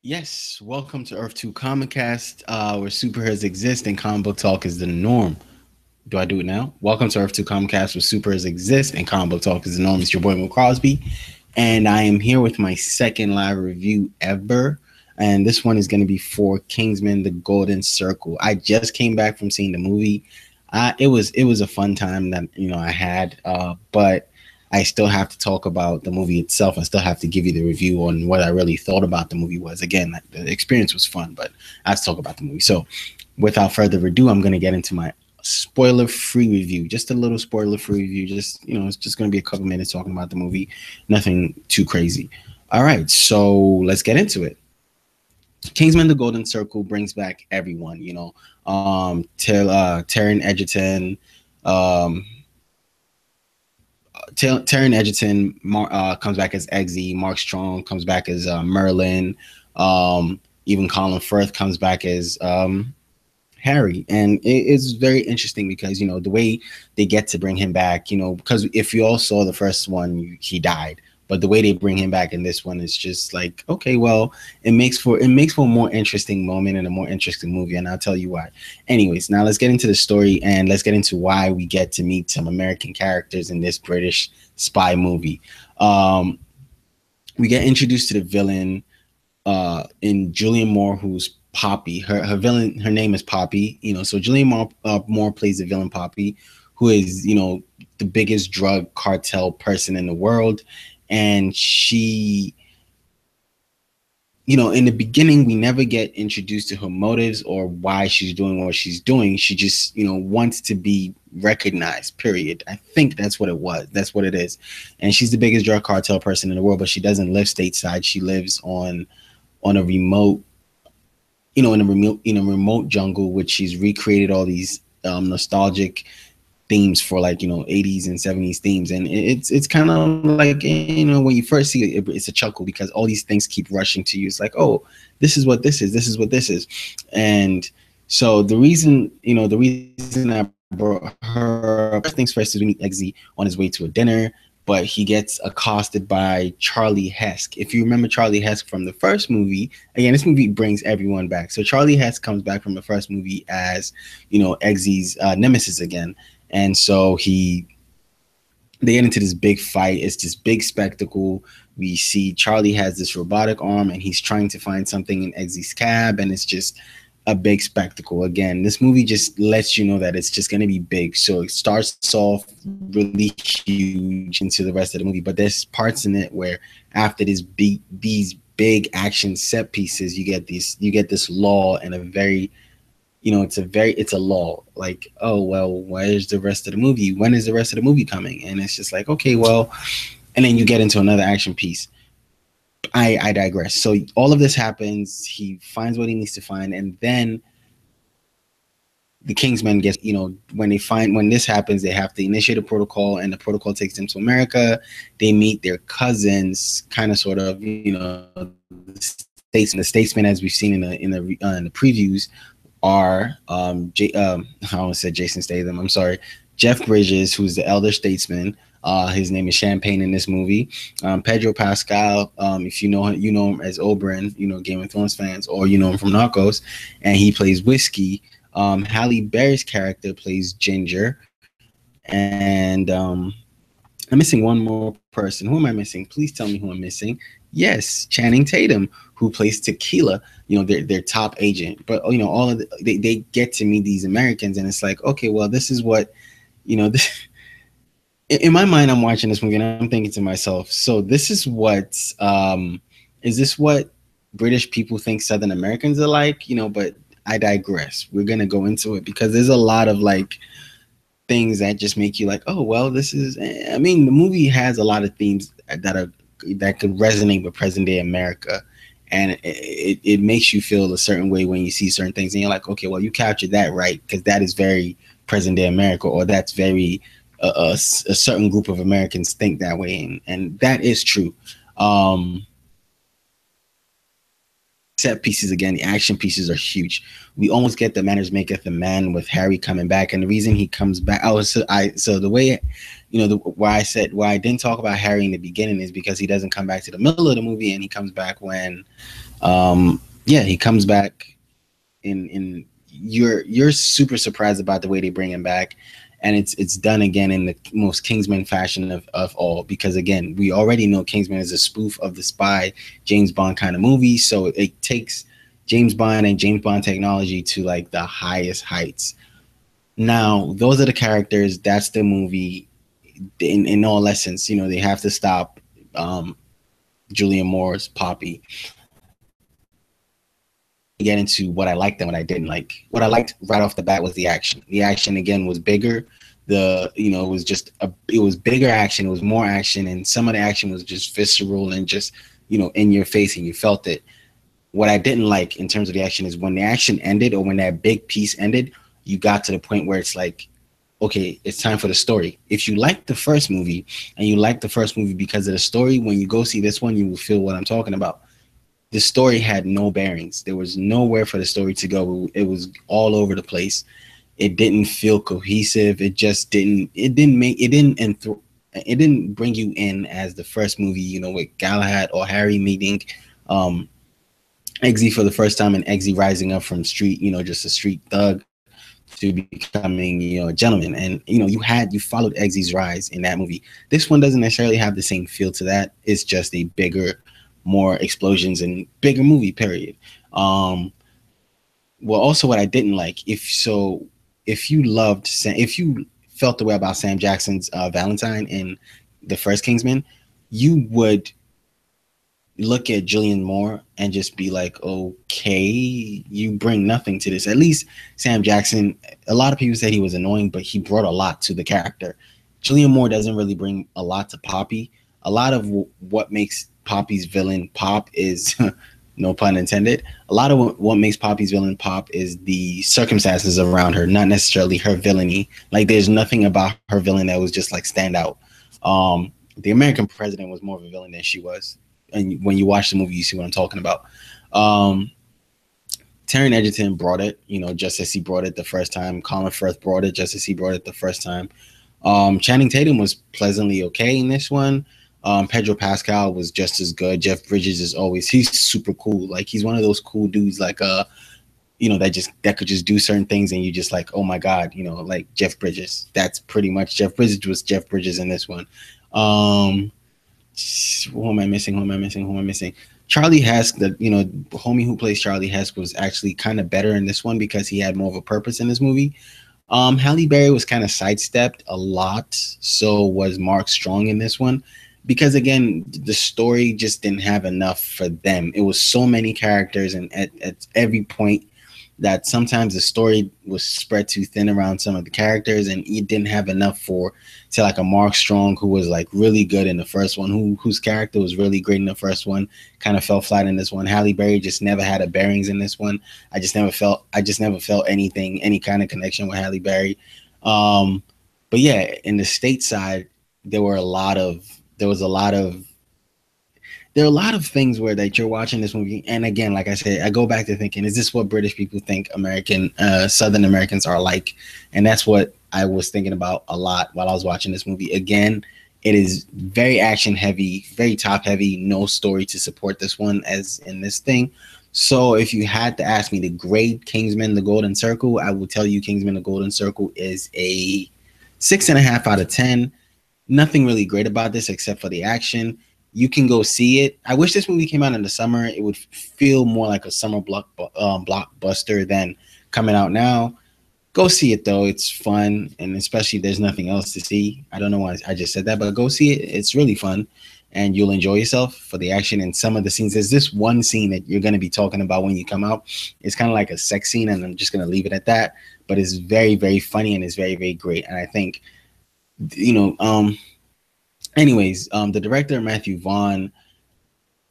Yes, welcome to Earth 2 Comic Cast, where superheroes exist and comic book talk is the norm. Do I do it now? Welcome to Earth 2 Comic Cast, where superheroes exist and comic book talk is the norm. It's your boy MoeCrosby, and I am here with my second live review ever. And this one is going to be for Kingsman: The Golden Circle. I just came back from seeing the movie. It was a fun time that I had, but I still have to talk about the movie itself. I still have to give you the review on what I really thought about the movie was. Again, the experience was fun, but I have to talk about the movie. So, without further ado, I'm going to get into my spoiler-free review. Just a little spoiler-free review. Just it's just going to be a couple minutes talking about the movie. Nothing too crazy. All right, so let's get into it. Kingsman: The Golden Circle brings back everyone. Taron Egerton, um, Taron Egerton comes back as Eggsy. Mark Strong comes back as Merlin. Even Colin Firth comes back as Harry, and it's very interesting because the way they get to bring him back. Because if you all saw the first one, he died, but the way they bring him back in this one is just like, okay, well, it makes for a more interesting moment and a more interesting movie, and I'll tell you why. Anyways, now let's get into the story and let's get into why we get to meet some American characters in this British spy movie. Um, we get introduced to the villain in Julian Moore, who's Poppy. Her villain, her name is Poppy. So Julian Moore plays the villain Poppy, who is the biggest drug cartel person in the world, and she. In the beginning, we never get introduced to her motives or why she's doing what she's doing. She just, wants to be recognized, period. I think that's what it was. That's what it is. And she's the biggest drug cartel person in the world, but she doesn't live stateside. She lives on a remote, in a remote jungle, which she's recreated all these nostalgic themes for, like 80s and 70s themes, and it's kind of like, when you first see it, it's a chuckle because all these things keep rushing to you. It's like, oh, this is what this is. And so the reason I brought her up, first things first, is we meet Eggsy on his way to a dinner, but he gets accosted by Charlie Hesk. If you remember Charlie Hesk from the first movie, again, this movie brings everyone back. So Charlie Hesk comes back from the first movie as, Eggsy's nemesis again. And so they get into this big fight. It's this big spectacle. We see Charlie has this robotic arm and he's trying to find something in Eggsy's cab, and it's just a big spectacle. Again, this movie just lets you know that it's just going to be big. So it starts off really huge into the rest of the movie, but there's parts in it where after these big action set pieces, you get this lull and a very it's a lull. Like, oh well, where's the rest of the movie? When is the rest of the movie coming? And it's just like, okay, well, and then you get into another action piece. I digress. So all of this happens. He finds what he needs to find, and then the Kingsmen gets, when this happens, they have to initiate a protocol, and the protocol takes them to America. They meet their cousins, kind of, sort of, the statesmen, as we've seen in the previews, are I almost said Jason Statham. I'm sorry, Jeff Bridges, who's the elder statesman. His name is Champagne in this movie. Pedro Pascal, if you know him as Oberyn, Game of Thrones fans, or you know him from Narcos, and he plays Whiskey. Halle Berry's character plays Ginger, and I'm missing one more person. Who am I missing? Please tell me who I'm missing. Yes, Channing Tatum, who plays Tequila, their top agent. But all of they get to meet these Americans, and it's like, okay, well, this is what, this, in my mind, I'm watching this movie and I'm thinking to myself, so this is what, is this what British people think Southern Americans are like? But I digress. We're gonna go into it because there's a lot of like things that just make you like, oh well, this is. I mean, the movie has a lot of themes that could resonate with present day America, and it makes you feel a certain way when you see certain things, and you're like, okay, well, you captured that right because that is very present day America, or that's very a certain group of Americans think that way, and that is true. set pieces again, the action pieces are huge. We almost get the manners maketh a man with Harry coming back, and the reason he comes back, so the way, why I didn't talk about Harry in the beginning is because he doesn't come back to the middle of the movie, and he comes back when, he comes back in you're super surprised about the way they bring him back, and it's done again in the most Kingsman fashion of all, because again, we already know Kingsman is a spoof of the spy James Bond kind of movie, so it takes James Bond and James Bond technology to like the highest heights. Now those are the characters, that's the movie. In all essence, they have to stop Julian Moore's Poppy. Get into what I liked and what I didn't like. What I liked right off the bat was the action. The action again was bigger. It was bigger action. It was more action, and some of the action was just visceral and just in your face, and you felt it. What I didn't like in terms of the action is when the action ended, or when that big piece ended, you got to the point where it's like, okay, it's time for the story. If you like the first movie, and you like the first movie because of the story, when you go see this one, you will feel what I'm talking about. The story had no bearings. There was nowhere for the story to go. It was all over the place. It didn't feel cohesive. It just didn't. It didn't bring you in as the first movie. With Galahad or Harry meeting Eggsy for the first time, and Eggsy rising up from street, just a street thug, to becoming, a gentleman. And you followed Eggsy's rise in that movie. This one doesn't necessarily have the same feel to that. It's just a bigger, more explosions, and bigger movie, period. Well, also what I didn't like, if you felt the way about Sam Jackson's Valentine in the first Kingsman, you would look at Julian Moore and just be like, okay, you bring nothing to this. At least Sam Jackson, a lot of people said he was annoying, but he brought a lot to the character. Julian Moore doesn't really bring a lot to Poppy. A lot of what makes Poppy's villain pop is, no pun intended, a lot of what makes Poppy's villain pop is the circumstances around her, not necessarily her villainy. Like, there's nothing about her villain that was just like stand out. The American president was more of a villain than she was. And when you watch the movie, you see what I'm talking about. Taron Egerton brought it, just as he brought it the first time. Colin Firth brought it just as he brought it the first time. Channing Tatum was pleasantly okay in this one. Pedro Pascal was just as good. Jeff Bridges is always, he's super cool. Like, he's one of those cool dudes, like, that could just do certain things, and you just like, oh my God, like Jeff Bridges. That's pretty much Jeff Bridges was Jeff Bridges in this one. Who am I missing? Charlie Hess, the homie who plays Charlie Hess, was actually kind of better in this one because he had more of a purpose in this movie. Halle Berry was kind of sidestepped a lot. So was Mark Strong in this one, because again, the story just didn't have enough for them. It was so many characters, and at every point that sometimes the story was spread too thin around some of the characters, and it didn't have enough to like a Mark Strong, who was like really good in the first one, whose character was really great in the first one, kind of fell flat in this one. Halle Berry just never had a bearings in this one. I just never felt anything, any kind of connection with Halle Berry. But yeah, in the stateside, there were a lot of things where that you're watching this movie, and again, like I said, I go back to thinking, is this what British people think Southern Americans are like? And that's what I was thinking about a lot while I was watching this movie. Again, it is very action heavy, very top heavy, no story to support this one as in this thing. So if you had to ask me to grade Kingsman: The Golden Circle, I will tell you Kingsman: The Golden Circle is a 6.5 out of 10. Nothing really great about this except for the action. You can go see it. I wish this movie came out in the summer. It would feel more like a summer blockbuster than coming out now. Go see it, though. It's fun, and especially if there's nothing else to see. I don't know why I just said that, but go see it. It's really fun, and you'll enjoy yourself for the action and some of the scenes. There's this one scene that you're going to be talking about when you come out. It's kind of like a sex scene, and I'm just going to leave it at that. But it's very, very funny, and it's very, very great. And I think, anyways, the director, Matthew Vaughn,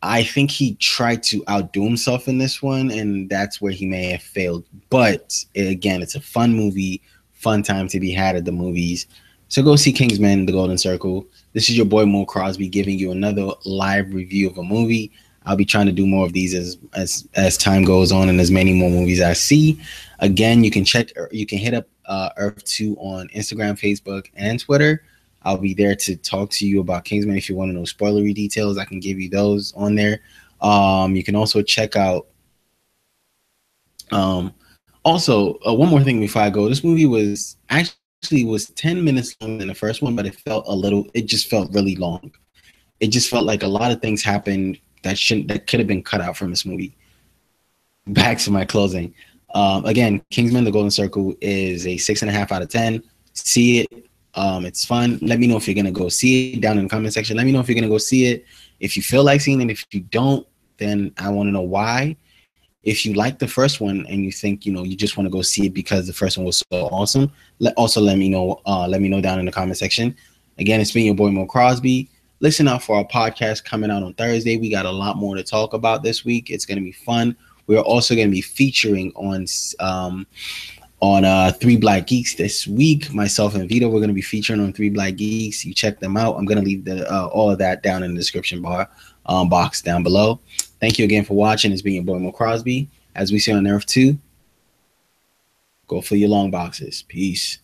I think he tried to outdo himself in this one, and that's where he may have failed. But again, it's a fun movie, fun time to be had at the movies. So go see Kingsman: The Golden Circle. This is your boy MoeCrosby giving you another live review of a movie. I'll be trying to do more of these as time goes on, and as many more movies I see. Again, you can hit up Earth 2 on Instagram, Facebook, and Twitter. I'll be there to talk to you about Kingsman. If you want to know spoilery details, I can give you those on there. You can also check out. Also, one more thing before I go. This movie was 10 minutes longer than the first one, but it just felt really long. It just felt like a lot of things happened that could have been cut out from this movie. Back to my closing. Again, Kingsman: The Golden Circle is a 6.5 out of 10. See it. It's fun. Let me know if you're gonna go see it down in the comment section. Let me know if you're gonna go see it. If you feel like seeing it, if you don't, then I want to know why. If you like the first one and you think you just want to go see it because the first one was so awesome, let me know. Let me know down in the comment section. Again, it's been your boy MoeCrosby. Listen out for our podcast coming out on Thursday. We got a lot more to talk about this week. It's going to be fun. We're also going to be featuring on Three Black Geeks this week. Myself and Vito, we're going to be featuring on Three Black Geeks. You check them out. I'm going to leave all of that down in the description box down below. Thank you again for watching. It's been your boy MoeCrosby. As we see on Earth 2, go for your long boxes. Peace.